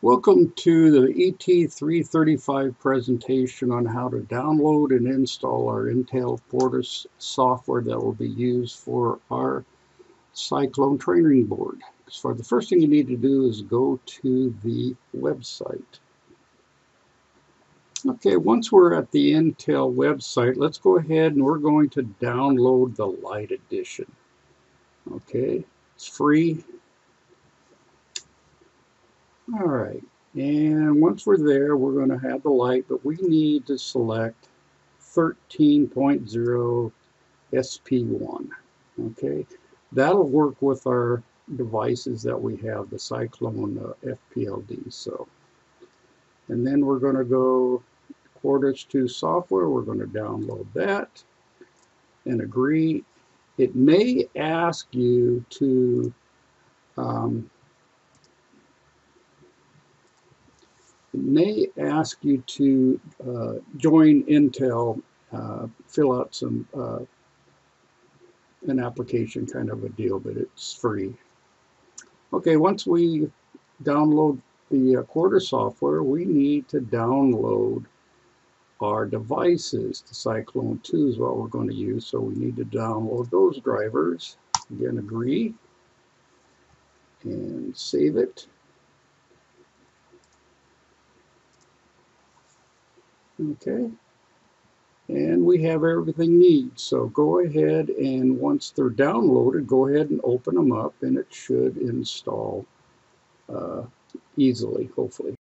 Welcome to the ET335 presentation on how to download and install our Intel Quartus software that will be used for our Cyclone training board. So the first thing you need to do is go to the website. Okay, once we're at the Intel website, let's go ahead and we're going to download the Lite Edition. Okay, it's free. All right, and once we're there, we're going to have the light, but we need to select 13.0 SP1. Okay, that'll work with our devices that we have, the Cyclone FPLD. So, and then we're going to go Quartus 2 software. We're going to download that and agree. It may ask you to join Intel, fill out some an application kind of a deal, but it's free. Okay, once we download the Quartus software, we need to download our devices. The Cyclone 2 is what we're going to use, so we need to download those drivers. Again, agree and save it. Okay, and we have everything needs. So go ahead, and once they're downloaded, go ahead and open them up, and it should install easily, hopefully.